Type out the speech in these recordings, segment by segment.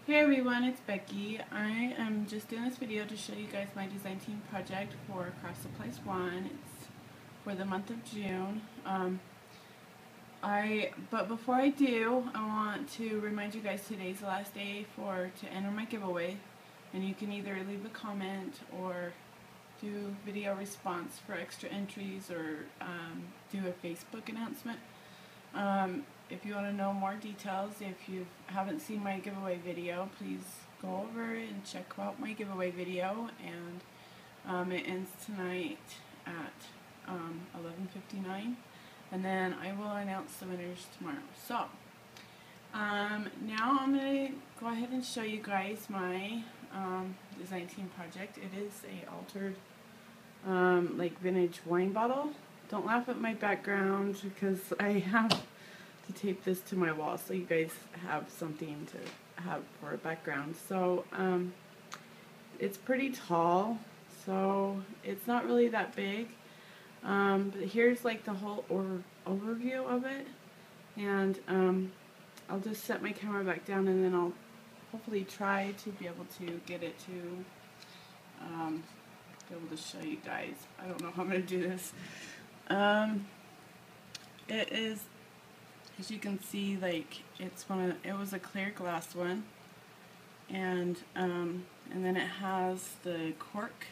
Hey everyone, it's Becky. I am just doing this video to show you guys my design team project for Craftsupplies1. It's for the month of June. But before I do, I want to remind you guys today's the last day to enter my giveaway, and you can either leave a comment or do video response for extra entries or do a Facebook announcement. If you want to know more details, if you haven't seen my giveaway video, please go over and check out my giveaway video, and it ends tonight at 11:59, and then I will announce the winners tomorrow. So now I'm going to go ahead and show you guys my design team project. It is a altered like vintage wine bottle. Don't laugh at my background because I have to tape this to my wall so you guys have something to have for a background. So it's pretty tall, so it's not really that big, but here's like the whole overview of it, and I'll just set my camera back down, and then I'll hopefully try to be able to get it to be able to show you guys. I don't know how I'm going to do this. It is, as you can see, like it was a clear glass one, and then it has the cork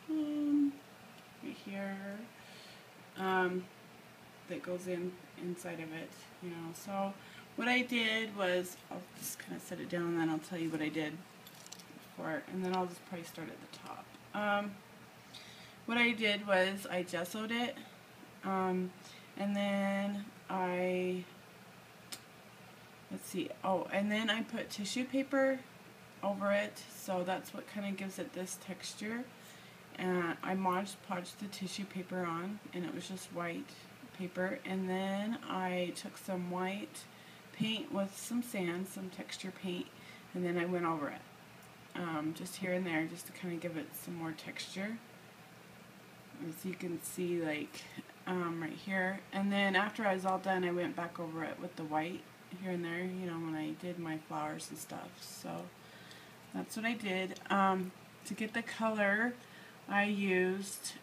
right here that goes inside of it, you know. So what I did was, I'll just kind of set it down and then I'll tell you what I did for it, and then I'll just probably start at the top. What I did was I gessoed it, and then and then I put tissue paper over it, so that's what kind of gives it this texture. And I Mod Podged the tissue paper on, and it was just white paper, and then I took some white paint with some sand, some texture paint, and then I went over it, just here and there, just to kind of give it some more texture, as you can see, like right here. And then after I was all done, I went back over it with the white here and there, you know, when I did my flowers and stuff. So that's what I did. To get the color, I used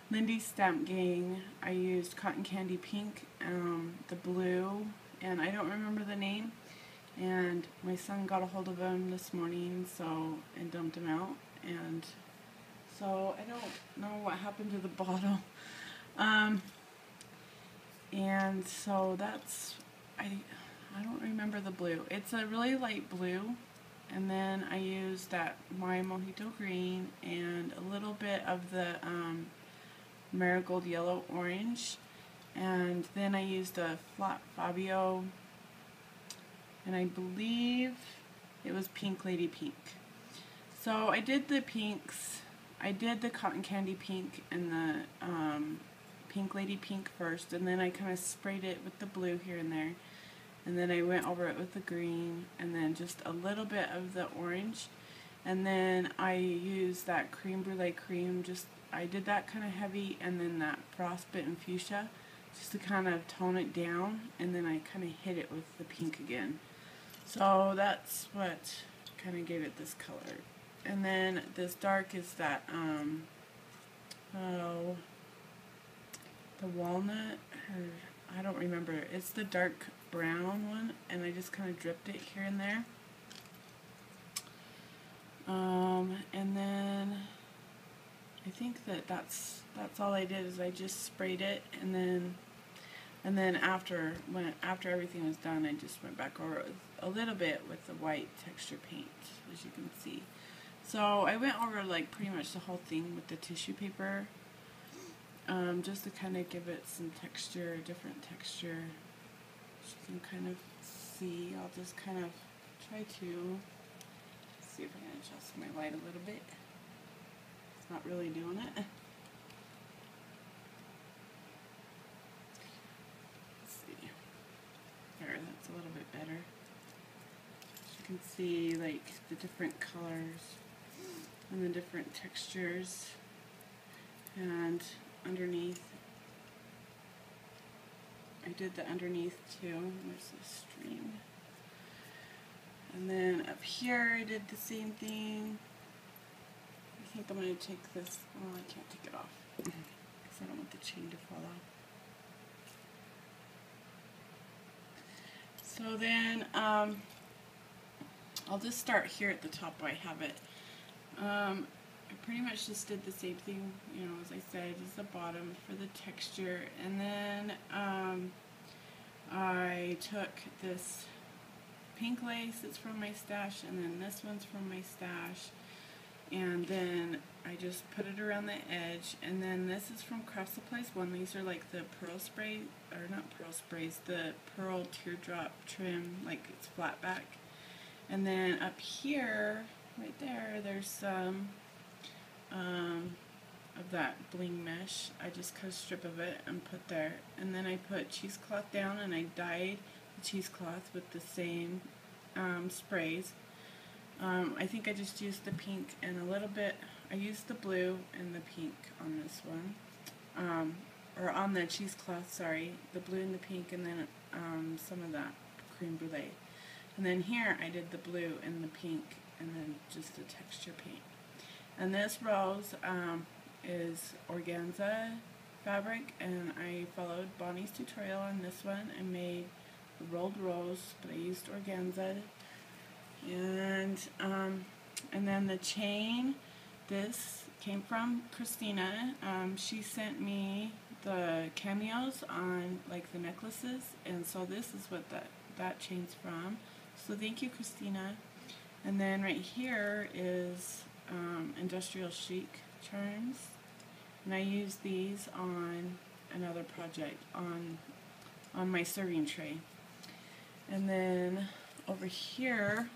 Lindy's Stamp Gang. I used Cotton Candy Pink, the blue, and I don't remember the name, and my son got a hold of them this morning, and dumped them out, and so I don't know what happened to the bottle. And so that's, I don't remember the blue. It's a really light blue, and then I used that My Mojito Green and a little bit of the Marigold Yellow Orange, and then I used a flat Fabio, and I believe it was Pink Lady Pink. So I did the pinks. I did the Cotton Candy Pink and the Pink Lady Pink first, and then I kind of sprayed it with the blue here and there, and then I went over it with the green, and then just a little bit of the orange, and then I used that Creme Brulee cream. I did that kind of heavy, and then that Frostbitten Fuchsia, just to kind of tone it down, and then I kind of hit it with the pink again. So that's what kind of gave it this color. And then this dark is that, the walnut, or I don't remember. It's the dark brown one, and I just kind of dripped it here and there. And then I think that's all I did, is I just sprayed it, and then after everything was done, I just went back over it with a little bit with the white texture paint, as you can see. So I went over like pretty much the whole thing with the tissue paper, just to kind of give it some texture, different texture. As you can kind of see, I'll just kind of try to see if I can adjust my light a little bit. It's not really doing it. Let's see. There, that's a little bit better. As you can see, like the different colors and the different textures, and underneath I did the underneath too. There's the string. here I did the same thing. I think I'm going to take this, oh I can't take it off because I don't want the chain to fall off. So then I'll just start here at the top where I have it. I pretty much just did the same thing, you know, as I said, as the bottom for the texture. And then I took this pink lace that's from my stash, and then this one's from my stash, and then I just put it around the edge. And then this is from Craftsupplies1. These are like the pearl spray, or not pearl sprays, the pearl teardrop trim, like it's flat back. And then up here, right there, there's some of that bling mesh. I just cut a strip of it and put there. And then I put cheesecloth down, and I dyed the cheesecloth with the same sprays. I think I just used the pink and a little bit, I used the blue and the pink on this one. Or on the cheesecloth, sorry. The blue and the pink, and then some of that creme brulee. And then here I did the blue and the pink, and then just the texture paint. And this rose is organza fabric, and I followed Bonnie's tutorial on this one. I made the rolled rose, but I used organza. And then the chain, this came from Christina. She sent me the cameos on like the necklaces, and so this is what that chain's from. So thank you, Christina. And then right here is industrial chic charms, and I used these on another project on my serving tray. And then over here,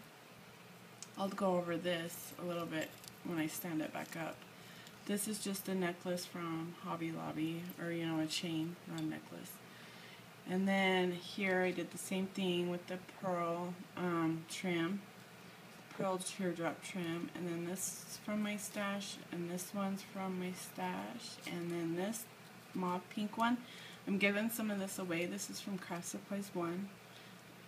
I'll go over this a little bit when I stand it back up. This is just a necklace from Hobby Lobby, or you know, a chain, not a necklace. And then here I did the same thing with the pearl trim, pearl teardrop trim. And then this is from my stash, and this one's from my stash, and then this mauve pink one. I'm giving some of this away. This is from Craftsupplies1,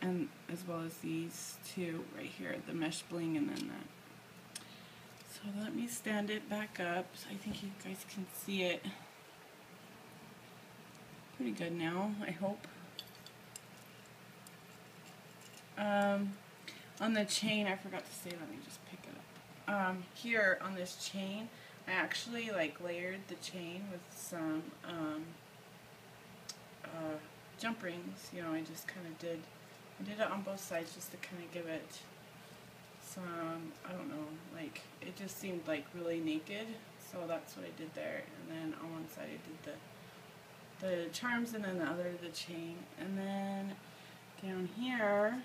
and as well as these two right here, the mesh bling, and then that. So let me stand it back up so I think you guys can see it pretty good now, I hope. On the chain, I forgot to say, let me just pick it up. Here on this chain, I actually like layered the chain with some jump rings. You know, I just kind of did it on both sides just to kind of give it some, I don't know, like it just seemed like really naked, so that's what I did there. And then on one side I did the charms, and then the other the chain. And then down here,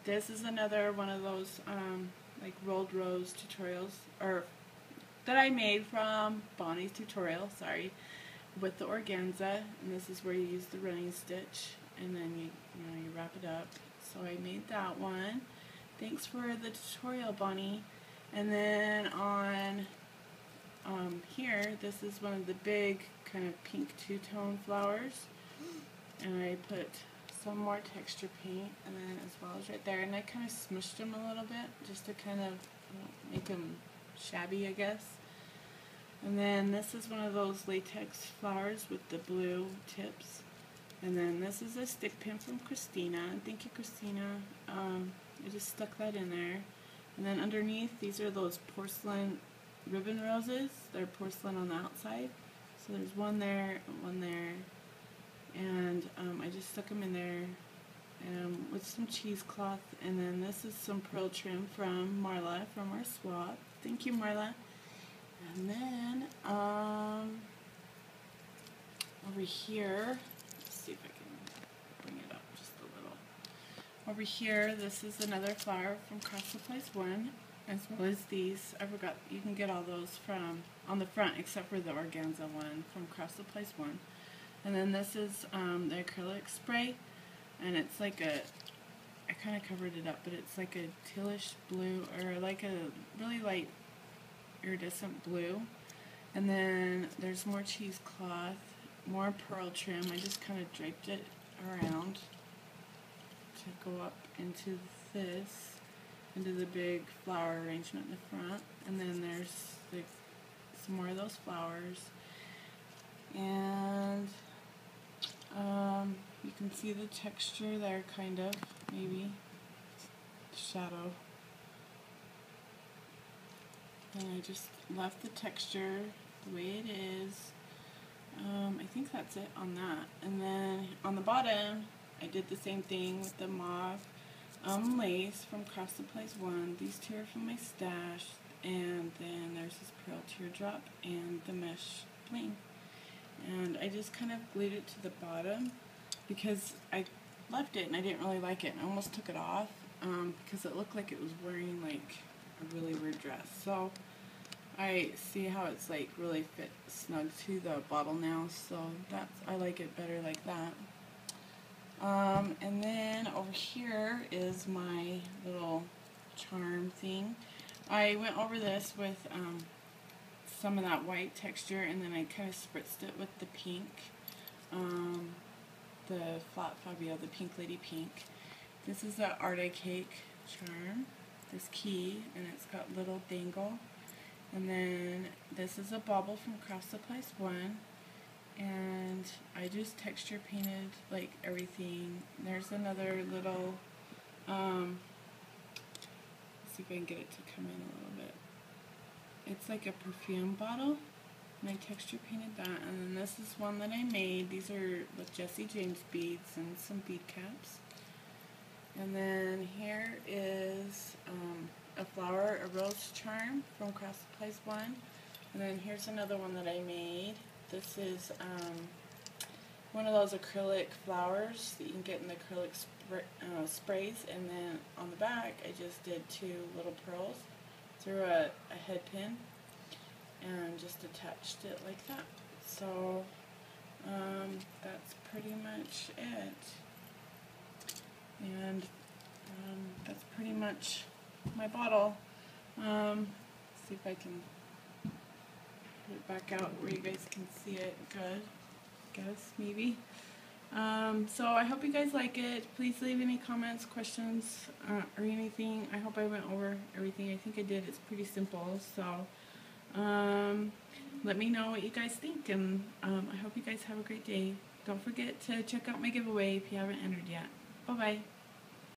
this is another one of those like rolled rose tutorials, or that I made from Bonnie's tutorial, sorry, with the organza. And this is where you use the running stitch, and then you wrap it up. So I made that one. Thanks for the tutorial, Bonnie. And then on here, this is one of the big kind of pink two-tone flowers, and I put some more texture paint, and then as well as right there, and I kind of smushed them a little bit just to kind of make them shabby, I guess. And then this is one of those latex flowers with the blue tips. And then this is a stick pin from Christina. Thank you, Christina. I just stuck that in there. And then underneath, these are those porcelain ribbon roses. They're porcelain on the outside. So there's one there and one there. And I just stuck them in there with some cheesecloth. And then this is some pearl trim from Marla, from our swap. Thank you, Marla. And then over here, let's see if I can bring it up just a little. Over here, this is another flower from Craftsupplies1, as well as these. I forgot, you can get all those from on the front except for the organza one from Craftsupplies1. And then this is the acrylic spray, and it's like a, I kind of covered it up, but it's like a tealish blue, or like a really light iridescent blue. And then there's more cheesecloth, more pearl trim. I just kind of draped it around to go up into this. into the big flower arrangement in the front, and then there's like some more of those flowers, and you can see the texture there, kind of, maybe shadow, and I just left the texture the way it is. I think that's it on that, and then on the bottom I did the same thing with the mauve lace from Craftsupplies1. These two are from my stash, and then there's this pearl teardrop and the mesh bling. And I just kind of glued it to the bottom because I left it and I didn't really like it. I almost took it off because it looked like it was wearing like a really weird dress. So I see how it's like really fit snug to the bottle now, so I like it better like that. And then over here is my little charm thing. I went over this with some of that white texture, and then I kind of spritzed it with the pink, the Flat Fabio, the Pink Lady Pink. This is the Arte Cake charm, this key, and it's got little dangle. And then this is a bauble from Craftsupplies1. And I just texture painted like everything. There's another little, let's see if I can get it to come in a little bit. It's like a perfume bottle, and I texture painted that. And then this is one that I made. These are with Jesse James beads and some bead caps. And then here is a flower, a rose charm from Craftsupplies1. And then here's another one that I made. This is one of those acrylic flowers that you can get in the acrylic sprays, and then on the back I just did two little pearls through a head pin and just attached it like that. So that's pretty much it, and that's pretty much my bottle. See if I can put it back out where you guys can see it good, I guess, maybe. So I hope you guys like it. Please leave any comments, questions, or anything. I hope I went over everything. I think I did. It's pretty simple. So let me know what you guys think, and I hope you guys have a great day. Don't forget to check out my giveaway if you haven't entered yet. Bye-bye.